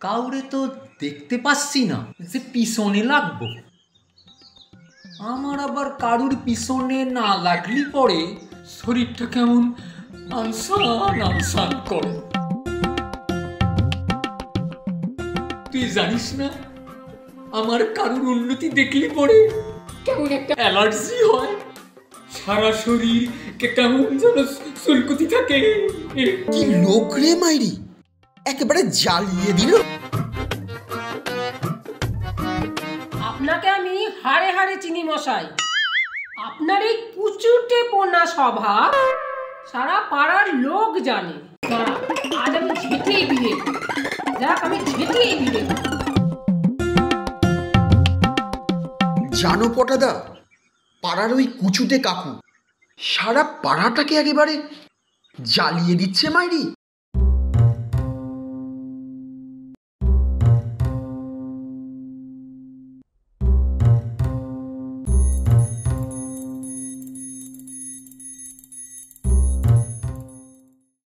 কাউরে তো দেখতে পাচ্ছি না যে পিছনে লাগবো। আমার আবার কারুর পিছনে না লাগলি পরে শরীরটা কেমন আনসান আনসান করে। তুই জানিস না আমার কারুর উন্নতি দেখলি পরে কেমন একটা অ্যালার্জি হয়, সারা শরীর কেমন যেন চুলকুতি থাকে। কি লোক রে মাইরি, একেবারে জ্বালিয়ে দিল। আপনাকে আমি হাড়ে হাড়ে চিনি মশাই। আপনার এই কুচুটে পোনা স্বভাব সারা পাড়ার লোক জানে। আজ আমি ঝেঁটেই বিয়ে, যাক আমি ঝেঁটেই বিয়ে। জানো পটাদা, পাড়ার ওই কুচুটে কাকু সারা পাড়াটাকে একেবারে জ্বালিয়ে দিচ্ছে মাইরি।